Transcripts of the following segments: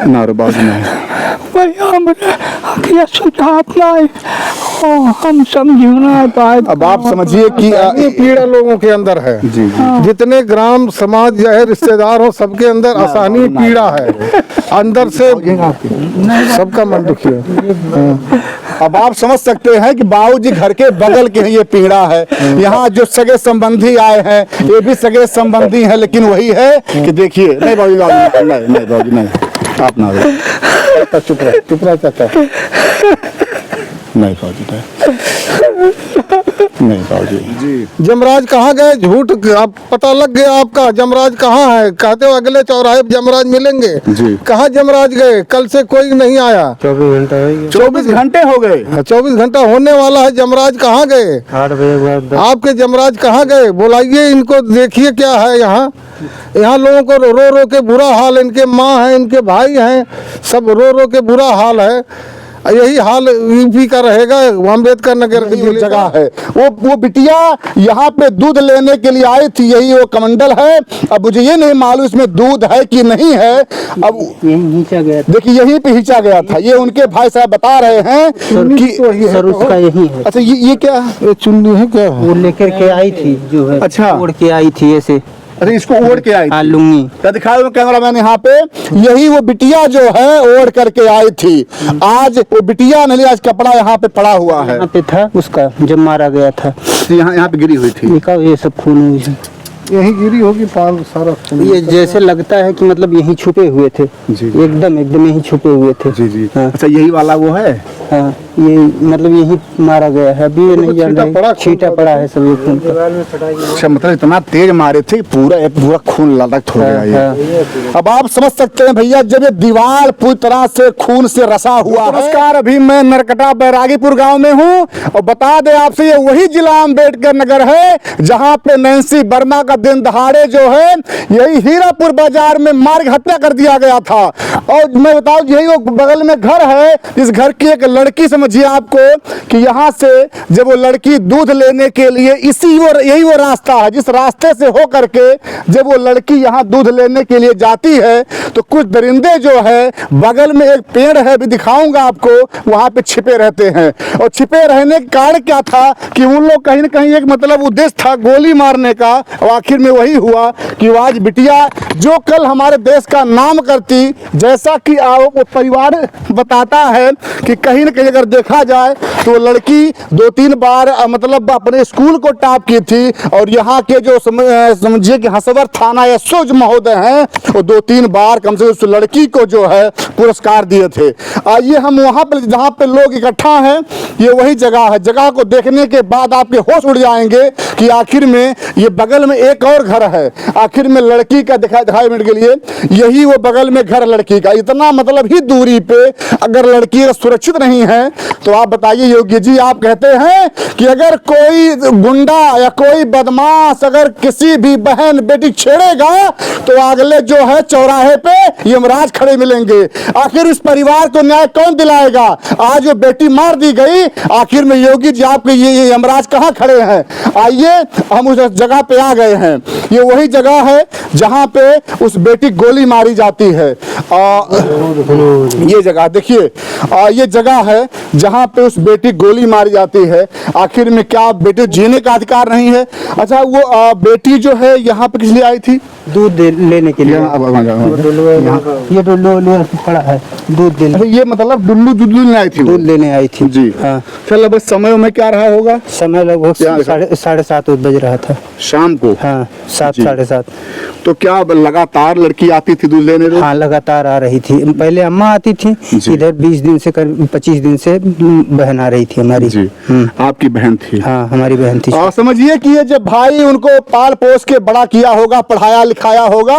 नारो बाबू नहीं हम समझ ना पाए। अब आप समझिए कि ये पीड़ा लोगों के अंदर है। जी जी। जितने ग्राम समाज या रिश्तेदार हो सबके अंदर असहनीय पीड़ा है, अंदर से सबका मन दुखी है। अब आप समझ सकते हैं कि बाबूजी घर के बगल के हैं, ये पीड़ा है। यहाँ जो सगे संबंधी आए हैं ये भी सगे संबंधी हैं, लेकिन वही है कि देखिए नहीं बाबूजी नहीं बाबूजी नहीं, आप ना चुप रहे चाचा। नहीं बाबूजी नहीं बाबूजी जी। जमराज कहाँ गए? झूठ आप पता लग गया आपका। जमराज कहाँ है? कहते हो अगले चौराहे जमराज मिलेंगे जी। कहाँ जमराज गए? कल से कोई नहीं आया। 24 घंटे हो गए। 24 घंटा होने वाला है। जमराज कहाँ गए? 8 बजे बाद आपके जमराज कहाँ गए? बुलाइए इनको, देखिए क्या है यहाँ। यहाँ लोगों को रो रो के बुरा हाल, इनके माँ है, इनके भाई हैं, सब रो रो के बुरा हाल है। यही हाल यूपी का रहेगा। अम्बेडकर नगर की जगह है। वो बिटिया यहाँ पे दूध लेने के लिए आई थी, यही वो कमंडल है। अब मुझे ये नहीं मालूम इसमें दूध है कि नहीं है। अब यहीं खींचा गया, देखिए यहीं पे खींचा गया था। ये उनके भाई साहब बता रहे हैं कि सर उसका यही है। अच्छा ये क्या है? ये चुन्नी है क्या? वो लेकर के आई थी जो है। अच्छा। उड़ के आई थी ऐसे। अच्छा इसको ओढ़ के आई थी। लुंगी दिखाओ कैमरामैन यहाँ पे। यही वो बिटिया जो है ओढ़ करके आई थी। आज वो बिटिया नहीं, आज कपड़ा यहाँ पे पड़ा हुआ है। यहाँ पे था उसका जब मारा गया था। यहाँ पे गिरी हुई थी। देखा ये सब खून हुई है। यही गिरी होगी पाल सारा खून। ये जैसे लगता है कि मतलब यहीं छुपे हुए थे। जी। एकदम यहीं छुपे हुए थे। जी जी। हाँ। अच्छा यही वाला वो है। हाँ ये मतलब यही मारा गया है। अभी ये नहीं जान रहे, छींटा पड़ा है सब खून का। अच्छा मतलब इतना तेज मारे थे पूरा खून ललक हो गया ये। अब आप समझ सकते हैं भैया, जब ये दीवार पूरी तरह से खून से रसा हुआ है। नमस्कार, अभी मैं नरकटा बैरागीपुर गांव में हूं और बता दें आपसे ये वही जिला अम्बेडकर नगर है जहां पे नैन्सी वर्मा का दिन दहाड़े जो है यही हीरापुर बाजार में मार्ग हत्या कर दिया गया था। और मैं बताऊं यही वो बगल में घर है। इस घर की एक लड़की, समझिए आपको कि यहाँ से जब वो लड़की दूध लेने के लिए यही वो रास्ता है जिस रास्ते से हो करके जब वो लड़की यहाँ दूध लेने के लिए जाती है तो कुछ दरिंदे जो है बगल में एक पेड़ है, भी दिखाऊंगा आपको, वहां पे छिपे रहते हैं। और छिपे रहने का कारण क्या था कि उन लोग कहीं ना कहीं एक मतलब उद्देश्य था गोली मारने का। और आखिर में वही हुआ कि आज बिटिया जो कल हमारे देश का नाम करती, जैसा कि वो परिवार बताता है कि कहीं ना कहीं अगर देखा जाए तो लड़की 2-3 बार मतलब अपने स्कूल को टॉप की थी। और यहाँ के जो समझिए कि हसवर थाना एसओ महोदय हैं वो 2-3 बार कम से कम उस लड़की को जो है पुरस्कार दिए थे। आइए हम वहाँ पर जहाँ पे लोग इकट्ठा हैं, ये वही जगह है। जगह को देखने के बाद आपके होश उड़ जाएंगे कि आखिर में ये बगल में एक और घर है। आखिर में लड़की का दिखाई मिनट के लिए यही वो बगल में घर लड़की का। इतना मतलब ही दूरी पे अगर लड़की सुरक्षित नहीं है तो आप बताइए योगी जी, आप कहते हैं कि अगर कोई गुंडा या कोई बदमाश अगर किसी भी बहन बेटी छेड़ेगा तो अगले जो है चौराहे पे यमराज खड़े मिलेंगे। आखिर इस परिवार को न्याय कौन दिलाएगा? आज वो बेटी मार दी गई, आखिर में योगी जी आपके ये यमराज कहाँ खड़े हैं? आइए हम उस जगह पे आ गए हैं। ये वही जगह है जहाँ पे उस बेटी गोली मारी जाती है। ये जगह देखिए, ये जगह है जहाँ पे उस बेटी गोली मारी जाती है। आखिर में क्या बेटी जीने का अधिकार नहीं है? अच्छा वो बेटी जो है यहाँ पे किस लिए आई थी? दूध लेने के लिए। ये डुल्लू पड़ा है दूध लेने। ये मतलब डुल्लू लेने आई थी? दूध लेने आई थी जी। हाँ। फिर लगभग समय में क्या रहा होगा? समय लगभग 7:30 बज रहा था शाम को। हाँ 7-7:30। तो क्या लगातार लड़की आती थी दूध लेने? हाँ लगातार आ रही थी। पहले अम्मा आती थी इधर 20 दिन से 25 दिन से बहन आ रही थी हमारी। जी। आपकी बहन थी? हाँ हमारी बहन थी। समझिए कि ये जब भाई उनको पाल पोस के बड़ा किया होगा, पढ़ाया लिखाया होगा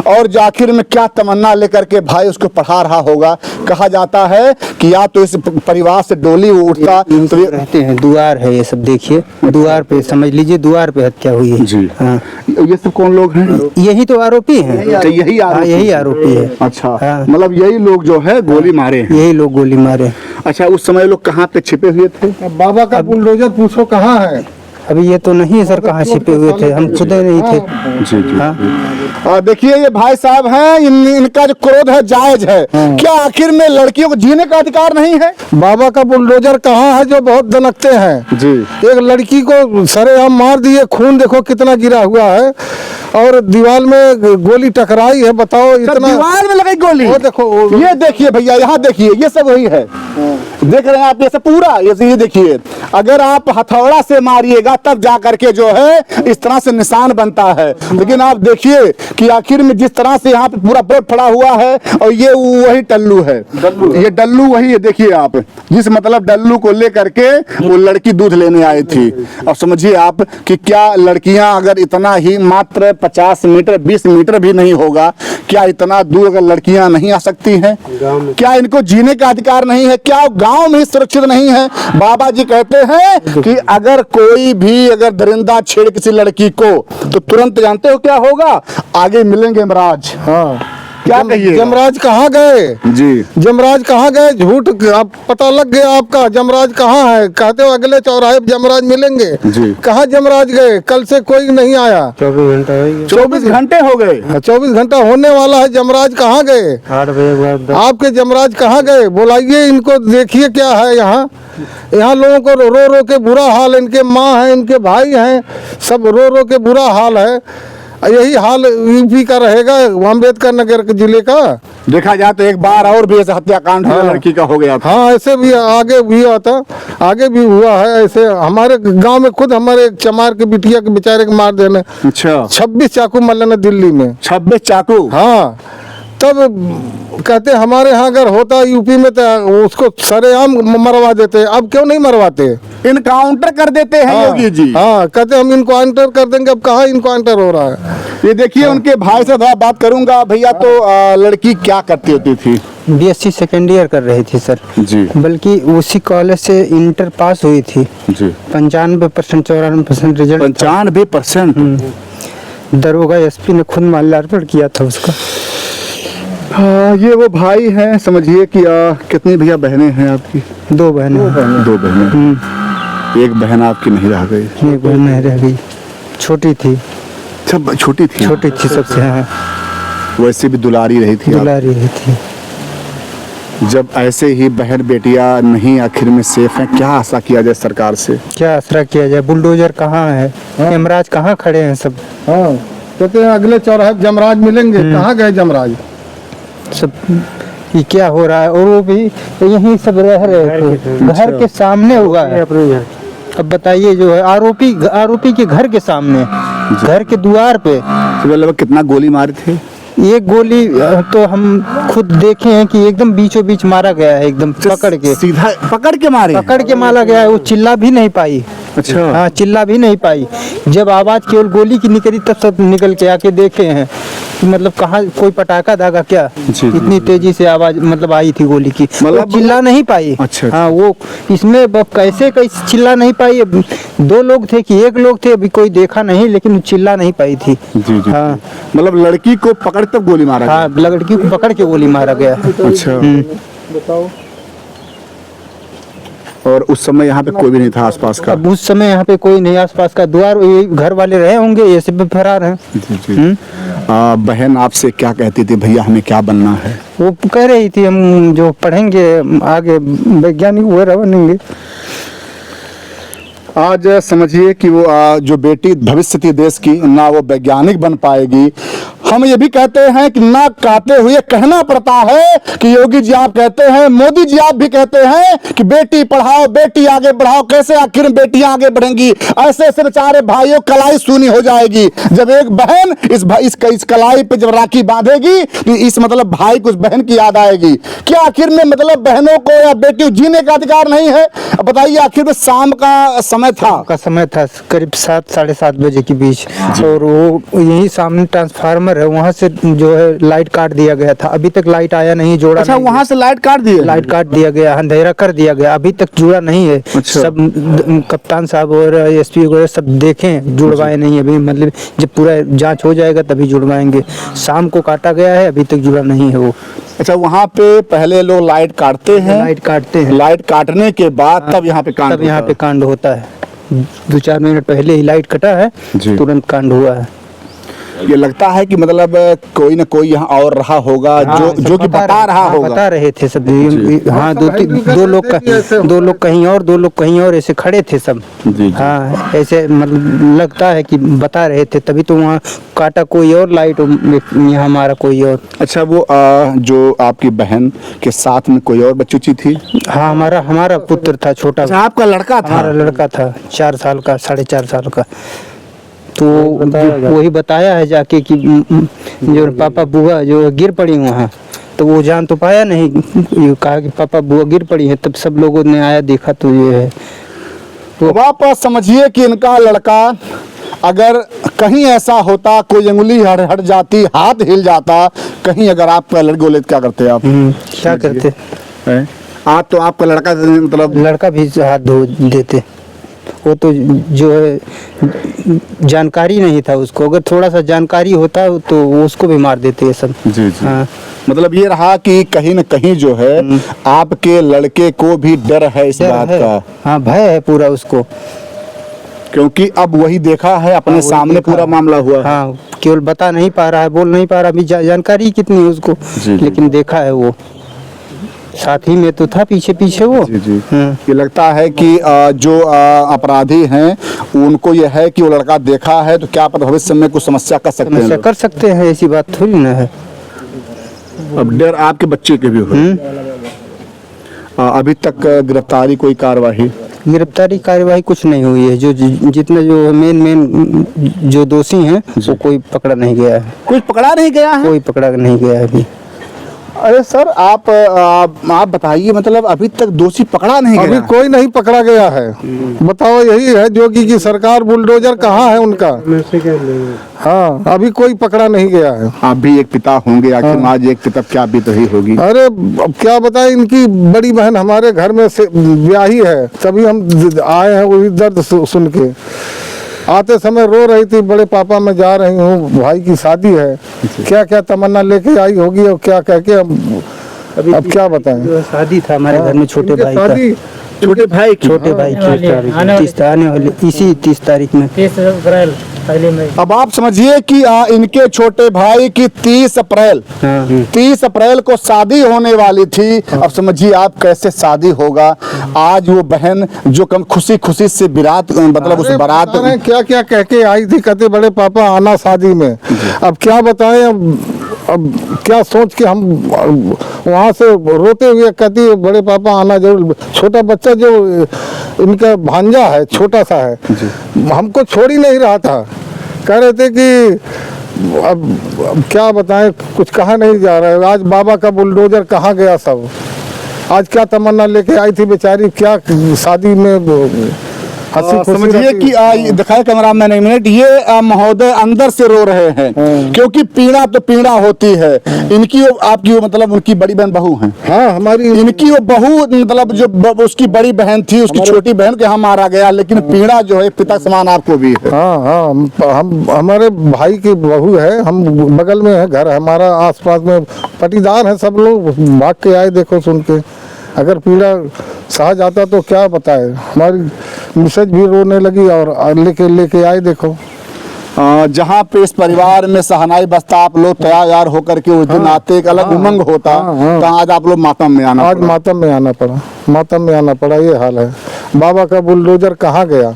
और जो आखिर में क्या तमन्ना लेकर के भाई उसको पढ़ा रहा होगा। कहा जाता है कि या तो इस परिवार से डोली उठता तो रहते हैं। दुआर है ये सब, देखिए दुआर पे, समझ लीजिए दुआर पे हत्या हुई है। जी। हाँ। ये सब कौन लोग हैं? यही तो आरोपी हैं। यही आरोपी है। अच्छा। हाँ। मतलब यही लोग जो है गोली मारे हैं? यही लोग गोली मारे। अच्छा उस समय लोग कहाँ पे छिपे हुए थे? बाबा का बुलडोजर पूछो कहाँ है? अभी ये तो नहीं है सर, कहाँ छिपे हुए थे, हम खुद ही नहीं थे। जी जी। हाँ और देखिए ये भाई साहब हैं, इनका जो क्रोध है जायज है। क्या आखिर में लड़कियों को जीने का अधिकार नहीं है? बाबा का बुलडोजर कहाँ है जो बहुत दनकते हैं जी। एक लड़की को सरेआम मार दिए, खून देखो कितना गिरा हुआ है, और दीवार में गोली टकराई है। बताओ इतना, दीवार में लगाई गोली। वो देखो ये देखिए भैया, यहाँ देखिए, ये सब वही है, देख रहे हैं आप, ये सब पूरा ये देखिए। अगर आप हथौड़ा से मारिएगा तब जा करके जो है इस तरह से निशान बनता है, लेकिन आप देखिए कि आखिर में जिस तरह से यहाँ पे पूरा ब्लड पड़ा हुआ है, और ये वही डल्लू है, ये डल्लू वही है। देखिए आप, जिस मतलब डल्लू को लेकर के वो लड़की दूध लेने आई थी। अब समझिए आप कि क्या लड़कियां अगर इतना ही मात्र 50 मीटर 20 मीटर भी नहीं होगा, क्या इतना दूर अगर लड़कियां नहीं आ सकती हैं? क्या इनको जीने का अधिकार नहीं है? क्या गांव में सुरक्षित नहीं है? बाबा जी कहते हैं कि अगर कोई भी अगर दरिंदा छेड़ किसी लड़की को तो तुरंत जानते हो क्या होगा? आगे मिलेंगे यमराज। हाँ क्या कहिए? जमराज कहाँ गए जी। जमराज कहाँ गए? झूठ आप पता लग गया आपका। जमराज कहाँ है? कहते हो अगले चौराहे पे जमराज मिलेंगे जी। कहाँ जमराज गए? कल से कोई नहीं आया। 24 घंटे हो गए। 24 घंटा होने वाला है। जमराज कहाँ गए? 8 बजे के बाद आपके जमराज कहाँ गए? बुलाइए इनको, देखिए क्या है यहाँ। यहाँ लोगों को रो रो के बुरा हाल, इनके माँ हैं, इनके भाई हैं, सब रो रो के बुरा हाल है। यही हाल यूपी का रहेगा, अम्बेडकर नगर जिले का। देखा जाए तो एक बार और भी ऐसा हत्याकांड हुआ, लड़की का हो गया था। हाँ ऐसे भी आगे भी हुआ था, आगे भी हुआ है ऐसे। हमारे गांव में खुद हमारे एक चमार के बिटिया के बेचारे को मार देने अच्छा। 26 चाकू मरने ने दिल्ली में। 26 चाकू? हाँ, तब कहते हमारे यहाँ अगर होता यूपी में तो उसको सरेआम मरवा देते। अब क्यों नहीं मरवाते? इनकाउंटर कर देते हैं योगी जी। हाँ, कहते हम इनकाउंटर कर देंगे। अब कहाँ इनकाउंटर हो रहा है? ये देखिए उनके भाई से थोड़ा बात करूंगा। भैया तो लड़की क्या करती होती थी? BSc सेकेंड ईयर कर रही थी सर जी। बल्कि उसी कॉलेज से इंटर पास हुई थी जी। 95% 94% रिजल्ट। 95%? दरोगा SP ने खुद माल्यार्पण किया था उसका। हाँ, ये वो भाई हैं। समझिए कि कितनी भैया बहनें हैं आपकी? 2 बहनें। 2 बहनें। एक बहन आपकी नहीं रह गई? एक बहन नहीं रह गई, छोटी थी। सब छोटी थी? छोटी थी सबसे। हाँ, वैसे भी दुलारी रही थी आप? दुलारी रही थी। जब ऐसे ही बहन बेटियां नहीं आखिर में सेफ हैं, क्या आशा किया जाए सरकार से? क्या आसरा किया जाए? बुलडोजर कहाँ है? यमराज कहाँ खड़े हैं सब? हाँ, कहते हैं अगले चौराहे पे जमराज मिलेंगे। कहाँ गए जमराज? सब ये क्या हो रहा है? और वो भी यहीं सब रह रहे थे, घर के सामने हुआ है। अब बताइए, जो है आरोपी के घर के सामने, घर के द्वार पे। लगभग कितना गोली मारे थे? एक गोली तो हम खुद देखे हैं कि एकदम बीचों बीच मारा गया है, एकदम पकड़ के, सीधा पकड़ के मारे? पकड़ के मारा गया है। वो चिल्ला भी नहीं पाई। अच्छा। हाँ, चिल्ला भी नहीं पाई। जब आवाज केवल गोली की निकली तब सब निकल के आके देखे हैं कि मतलब कहाँ कोई पटाखा दागा क्या? जी। इतनी तेजी से आवाज मतलब आई थी गोली की, मतलब चिल्ला नहीं पाई। अच्छा। हाँ, वो इसमें कैसे चिल्ला नहीं पाई? 2 लोग थे कि 1 लोग थे, अभी कोई देखा नहीं, लेकिन चिल्ला नहीं पाई थी। जी जी। हाँ, मतलब लड़की को पकड़ तब गोली मारा गया? हाँ, लड़की को पकड़ के गोली मारा गया। अच्छा। बताओ। और उस समय यहाँ पे कोई भी नहीं था आसपास का? अब उस समय यहाँ पे कोई नहीं, आसपास का द्वार, ये घर वाले रहे होंगे, ये सब फरार हैं। जी जी। बहन आपसे क्या कहती थी, भैया हमें क्या बनना है? वो कह रही थी हम जो पढ़ेंगे आगे वैज्ञानिक वगैरह बनेंगे। आज समझिए कि वो जो बेटी भविष्य थी देश की, ना वो वैज्ञानिक बन पाएगी। हम ये भी कहते हैं कि ना कहते हुए कहना पड़ता है कि योगी जी आप कहते हैं, मोदी जी आप भी कहते हैं कि बेटी पढ़ाओ बेटी आगे बढ़ाओ। कैसे आखिर बेटियां आगे बढ़ेंगी? ऐसे ऐसे बेचारे भाइयों कलाई सूनी हो जाएगी जब एक बहन इस कलाई पे जब राखी बांधेगी तो इस मतलब भाई को उस बहन की याद आएगी। क्या आखिर में मतलब बहनों को या बेटियों जीने का अधिकार नहीं है? बताइए। आखिर में शाम का समय था करीब 7 साढ़े 7 बजे के बीच, और वो यही सामने ट्रांसफार्मर है, वहाँ से जो है लाइट काट दिया गया था। अभी तक लाइट आया नहीं, जोड़ा। अच्छा, वहाँ से लाइट काट दिया गया, अंधेरा कर दिया गया, अभी तक जुड़ा नहीं है। अच्छा। सब कप्तान साहब और SP वगैरह सब देखें, जुड़वाए नहीं अभी, मतलब जब पूरा जांच हो जाएगा तभी जुड़वाएंगे। शाम को काटा गया है, अभी तक जुड़ा नहीं है वो। अच्छा, वहाँ पे पहले लोग लाइट काटते हैं? लाइट काटते हैं, लाइट काटने के बाद तब यहाँ पे कांड होता है। 2-4 मिनट पहले ही लाइट कटा है, जी। तुरंत कांड हुआ है। ये लगता है कि मतलब कोई ना कोई यहाँ और रहा होगा जो कि बता रहा होगा। बता रहे थे सब। हाँ, सब दो लोग कहीं और, 2 लोग कहीं और ऐसे खड़े थे सब। जी। हाँ, ऐसे मतलब लगता है कि बता रहे थे, तभी तो वहाँ काटा कोई और, लाइट यहाँ हमारा कोई और। अच्छा, वो जो आपकी बहन के साथ में कोई और बच्ची थी? हाँ, हमारा पुत्र था छोटा। अच्छा, आपका लड़का था? हमारा लड़का था 4 साल का, 4.5 साल का। तो वही बताया है जाके कि जो पापा बुआ जो गिर पड़ी वहाँ, तो वो जान तो पाया नहीं, ये कहा कि पापा बुआ गिर पड़ी है, तब सब लोगों ने आया देखा तो ये है। तो आप समझिए कि इनका लड़का अगर कहीं ऐसा होता, कोई अंगुली हट जाती, हाथ हिल जाता कहीं, अगर आपका लड़के बोले क्या करते आप? क्या करते हैं? आप तो आपका लड़का मतलब लड़का भी हाथ धो देते। वो तो जो है जानकारी नहीं था उसको, अगर थोड़ा सा जानकारी होता तो वो उसको भी मार देते ये सब। जी जी। हाँ। मतलब ये रहा कि कहीं न कहीं जो है आपके लड़के को भी डर है इस बात है। का। हाँ, भय है पूरा उसको, क्योंकि अब वही देखा है अपने वही सामने देखा पूरा है। मामला हुआ है। हाँ, केवल बता नहीं पा रहा है, बोल नहीं पा रहा, अभी जानकारी कितनी है उसको, जी, जी। लेकिन देखा है वो साथ ही में तो था, पीछे पीछे वो। जी जी। हाँ। ये लगता है कि जो अपराधी हैं उनको ये है कि वो लड़का देखा है, तो क्या पता भविष्य में कुछ समस्या कर सकते हैं समस्या लोग। कर सकते हैं, ऐसी बात थोड़ी ना है। अब डर आपके बच्चे के भी हो। अभी तक गिरफ्तारी कोई कार्रवाई? गिरफ्तारी कार्यवाही कुछ नहीं हुई है, जो जितने जो मेन जो दोषी हैं वो कोई पकड़ा नहीं गया है। कोई पकड़ा नहीं गया है? कोई पकड़ा नहीं गया है अभी। अरे सर, आप बताइए, मतलब अभी तक दोषी पकड़ा नहीं अभी गया? कोई नहीं पकड़ा गया है। बताओ, यही है जोगी की सरकार, बुलडोजर कहाँ है उनका? हाँ, अभी कोई पकड़ा नहीं गया है। आप भी एक पिता होंगे, आखिर आज एक पिता क्या बीत रही होगी? अरे अब क्या बताएं, इनकी बड़ी बहन हमारे घर में से ब्याही है, तभी हम आए हैं वही दर्द सुन के। आते समय रो रही थी, बड़े पापा मैं जा रही हूँ, भाई की शादी है। क्या क्या तमन्ना लेके आई होगी और क्या कह के अब क्या बताएं। शादी था हमारे घर में छोटे भाई का, शादी छोटे भाई की? छोटे भाई की आने वाली इसी 30 तारीख में। 30 अप्रैल पहले में। अब आप समझिए कि इनके छोटे भाई की 30 अप्रैल हाँ। 30 अप्रैल को शादी होने वाली थी। अब समझिए आप कैसे शादी होगा। आज वो बहन जो कम खुशी खुशी से बारात, मतलब उस बारात क्या क्या कह के आई थी, कहते बड़े पापा आना शादी में। अब क्या बताएं, अब क्या सोच के हम वहाँ से रोते हुए कहती है बड़े पापा आना जरूर। छोटा बच्चा जो इनका भांजा है, छोटा सा है, हमको छोड़ ही नहीं रहा था। कह रहे थे कि अब क्या बताएं, कुछ कहा नहीं जा रहा है। आज बाबा का बुलडोजर कहाँ गया सब? आज क्या तमन्ना लेके आई थी बेचारी, क्या शादी में समझिए कि दिखाए कैमरामैन एक मिनट, ये महोदय अंदर से रो रहे हैं क्योंकि पीड़ा तो पीड़ा होती है। इनकी आपकी मतलब उनकी बड़ी बहन बहू है? हाँ, हमारी इनकी वो बहू, मतलब जो उसकी बड़ी बहन थी, उसकी छोटी बहन के यहाँ मारा गया, लेकिन पीड़ा जो है पिता समान आपको भी है। हाँ हाँ, हम हमारे भाई की बहू है, हम बगल में है घर हमारा, आसपास में पटीदार है सब लोग, भाग के आए देखो सुन के। अगर पीड़ा सहा जाता तो क्या बताए, हमारी मिसेज भी रोने लगी और लेके आए देखो। जहाँ पे इस परिवार में सहनाई बस्ता आप लोग तैयार होकर के उस दिन आते, एक अलग उमंग होता, तो आज आप लोग मातम में आना आज मातम में आना पड़ा, मातम में आना पड़ा, ये हाल है। बाबा का बुलडोजर कहाँ गया?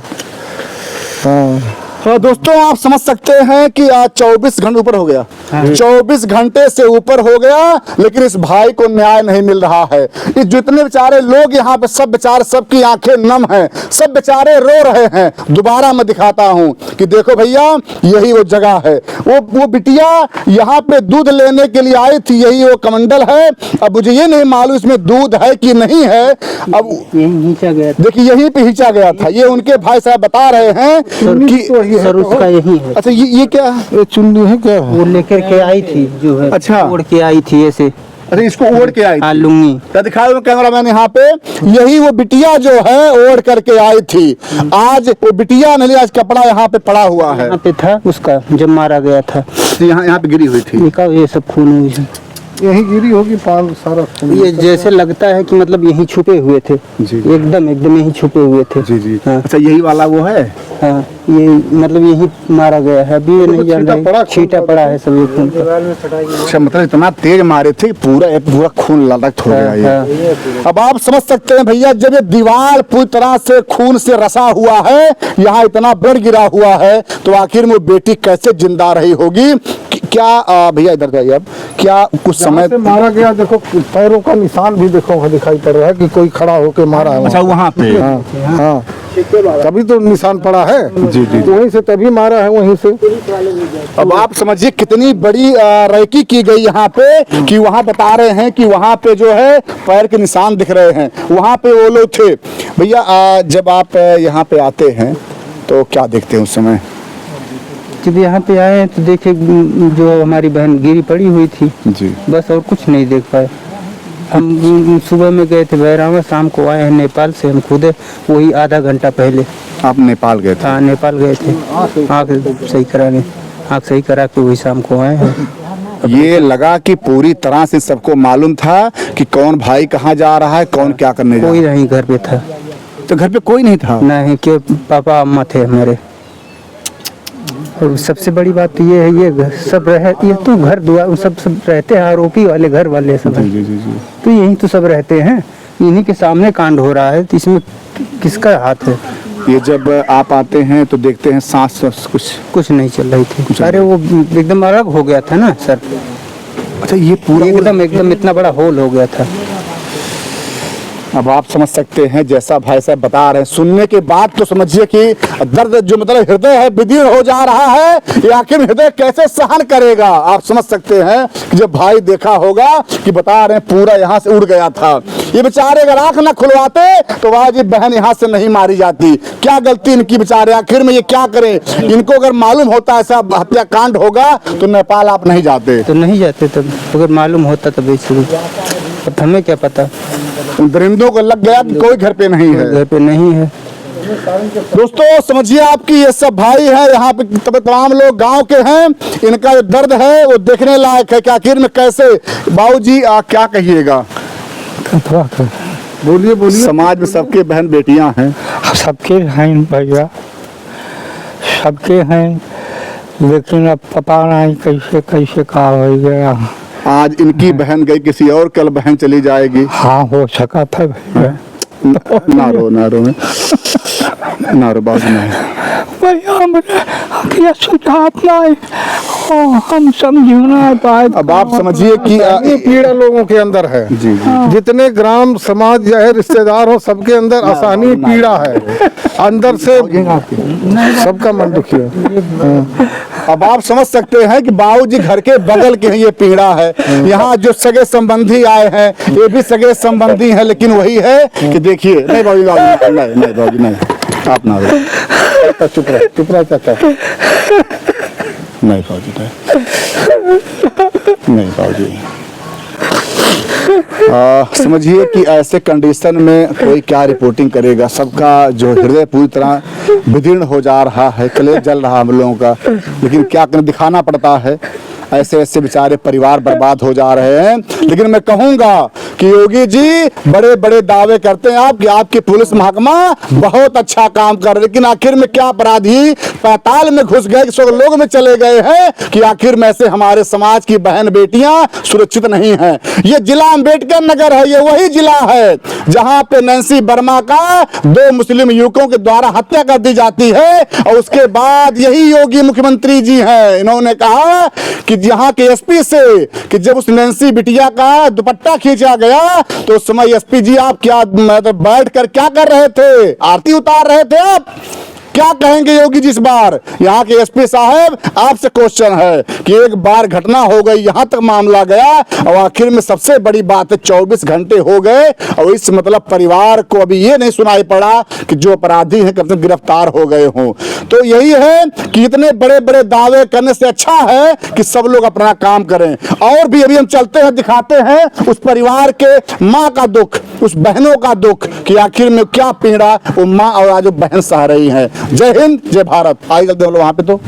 हाँ दोस्तों, आप समझ सकते हैं कि आज 24 घंटे ऊपर हो गया, 24 घंटे से ऊपर हो गया, लेकिन इस भाई को न्याय नहीं मिल रहा है। ये जितने बेचारे लोग यहाँ पे, सब बेचारे, सबकी आंखें नम हैं, सब बेचारे रो रहे हैं। दोबारा मैं दिखाता हूँ कि देखो भैया, यही वो जगह है। वो बिटिया यहाँ पे दूध लेने के लिए आई थी, यही वो कमंडल है। अब मुझे ये नहीं मालूम इसमें दूध है कि नहीं है। अब देखिए यहीं पे खींचा गया था, ये उनके भाई साहब बता रहे हैं कि सर उसका यही है। अच्छा, ये क्या है? ये चुन्नी है क्या? वो लेकर के आई थी जो है, अच्छा, ओढ़ के आई थी ऐसे। अच्छा, इसको ओढ़ के आई हाँ, लुंगी। क्या दिखाया कैमरामैन यहाँ पे? यही वो बिटिया जो है ओढ़ करके आई थी। आज वो बिटिया नहीं, आज कपड़ा यहाँ पे पड़ा हुआ है। यहाँ पे था उसका जब मारा गया था, यहाँ पे गिरी हुई थी। देखा ये सब खून हुई है। यही गिरी होगी पाल सारा खून। ये जैसे लगता है कि मतलब यहीं छुपे हुए थे जी। एकदम एकदम यहीं छुपे हुए थे। जी जी। हाँ। अच्छा यही वाला वो है। हाँ ये मतलब यही मारा गया है, अभी ये नहीं जान रहे, छींटा पड़ा है सभी खून का। दीवार में फटा गया। अच्छा मतलब इतना तेज मारे थे पूरा खून ललक हो गया ये। अब आप समझ सकते हैं भैया, जब ये दीवार पूरी तरह से खून से रसा हुआ है, यहाँ इतना ब्लड गिरा हुआ है, तो आखिर में वो बेटी कैसे जिंदा रही होगी। क्या भैया इधर जाइए आप, क्या कुछ समय से मारा गया, देखो पैरों का निशान भी देखो वहाँ दिखाई पड़ रहा है कि कोई खड़ा होकर मारा है। अच्छा वहाँ पे। हाँ तभी तो निशान पड़ा है। जी जी। वहीं से तभी मारा है वहीं से। अब आप समझिए कितनी बड़ी रैकी की गई यहाँ पे, कि वहाँ बता रहे हैं कि वहाँ पे जो है पैर के निशान दिख रहे हैं, वहाँ पे वो लोग थे। भैया जब आप यहाँ पे आते हैं तो क्या देखते हैं उस समय? जब यहाँ पे आए तो देखे जो हमारी बहन गिरी पड़ी हुई थी, जी। बस और कुछ नहीं देख पाए। हम सुबह में गए थे बैरामा, शाम को आए हैं नेपाल से हम खुद, वही आधा घंटा पहले। आप नेपाल गए थे? हाँ नेपाल गए थे आँख सही कराने, आँख सही करा के वही शाम को आए हैं। ये लगा कि पूरी तरह से सबको मालूम था कि कौन भाई कहाँ जा रहा है, कौन क्या करने जा कोई रहा नहीं घर पे था, है। तो घर पे कोई नहीं था? नहीं के पापा अम्मा थे हमारे। और सबसे बड़ी बात तो ये है, ये सब रहे, ये तो घर दुआर सब रहते हैं, आरोपी वाले घर वाले सब हैं। जी जी जी। तो यही तो सब रहते हैं, इन्हीं के सामने कांड हो रहा है, तो इसमें किसका हाथ है? ये जब आप आते हैं तो देखते हैं सांस कुछ नहीं चल रही थी। अरे वो एकदम अलग हो गया था ना सर। अच्छा ये पूरा एकदम इतना बड़ा होल हो गया था। अब आप समझ सकते हैं जैसा भाई साहब बता रहे हैं, सुनने के बाद तो समझिए कि दर्द जो मतलब हृदय है विदीर्ण हो जा रहा है। ये आखिर हृदय कैसे सहन करेगा? आप समझ सकते हैं कि जब भाई देखा होगा कि बता रहे हैं पूरा यहाँ से उड़ गया था। ये बेचारे अगर आंख न खुलवाते तो वाजिब बहन यहाँ से नहीं मारी जाती। क्या गलती इनकी बेचारे, आखिर में ये क्या करें? इनको अगर मालूम होता ऐसा हत्याकांड होगा तो नेपाल आप नहीं जाते। तो नहीं जाते, तब अगर मालूम होता तब शुरू, अब हमें क्या पता। उन दरिंदों को लग गया कि कोई घर पे नहीं है। घर पे नहीं है। दोस्तों समझिए आपकी ये सब भाई है यहाँ पे, तमाम लोग गांव के हैं, इनका जो दर्द है वो देखने लायक है कि आखिर में कैसे। बाबूजी क्या कहिएगा? बोलिए बोलिए। समाज में सबके बहन बेटियां हैं। सबके हैं भैया, सबके हैं, लेकिन अब पता नहीं कैसे कैसे का हो गया। आज इनकी बहन गई किसी और, कल बहन चली जाएगी। हाँ हो सका था भैया। नारो बाबू नहीं। भैया हमने सुझाव नहीं, हम समझ नहीं पाए। अब आप समझिए कि ये पीड़ा लोगों के अंदर है। जी जी। जितने ग्राम समाज या रिश्तेदार हो सबके अंदर आसानी पीड़ा है, अंदर से सबका मन दुखी है। अब आप समझ सकते हैं कि बाबूजी घर के बगल के हैं, ये पीड़ा है। यहाँ जो सगे संबंधी आए हैं ये भी सगे संबंधी हैं, लेकिन वही है कि देखिए, नहीं बाबूजी नहीं बाबूजी नहीं, आप ना चुप रहे चाचा। नहीं बाबूजी नहीं बाबूजी। समझिए कि ऐसे कंडीशन में कोई क्या रिपोर्टिंग करेगा। सबका जो हृदय पूरी तरह विदीर्ण हो जा रहा है, कलेश जल रहा है हम लोगों का, लेकिन क्या करें, दिखाना पड़ता है। ऐसे ऐसे बेचारे परिवार बर्बाद हो जा रहे हैं। लेकिन मैं कहूंगा कि योगी जी बड़े बड़े दावे करते हैं आप कि आपकी पुलिस महकमा बहुत अच्छा काम कर रही है, लेकिन आखिर में क्या अपराधी पाताल में घुस गए, सौ लोग में चले गए हैं कि आखिर में से हमारे समाज की बहन बेटियां सुरक्षित नहीं हैं। ये जिला अम्बेडकर नगर है, ये वही जिला है जहां पे नैन्सी वर्मा का 2 मुस्लिम युवकों के द्वारा हत्या कर दी जाती है। और उसके बाद यही योगी मुख्यमंत्री जी हैं, इन्होंने कहा कि यहाँ के एसपी से कि जब उस नैन्सी बिटिया का दुपट्टा खींचा गया तो उस समय एसपी जी आप क्या मतलब बैठ कर क्या कर रहे थे? आरती उतार रहे थे आप? क्या कहेंगे योगी जी इस बार? यहाँ के एसपी साहब आपसे क्वेश्चन है कि एक बार घटना हो गई, यहाँ तक मामला गया और आखिर में सबसे बड़ी बात है 24 घंटे हो गए और इस मतलब परिवार को अभी ये नहीं सुनाई पड़ा कि जो अपराधी हैं कब तक गिरफ्तार हो गए हों। तो यही है कि इतने बड़े बड़े दावे करने से अच्छा है कि सब लोग अपना काम करें। और भी अभी हम चलते हैं, दिखाते हैं उस परिवार के माँ का दुख, उस बहनों का दुख कि आखिर में क्या पीड़ा वो माँ और आज बहन सह रही है। जय हिंद, जय भारत। आइए चलते हम लोग वहां पे तो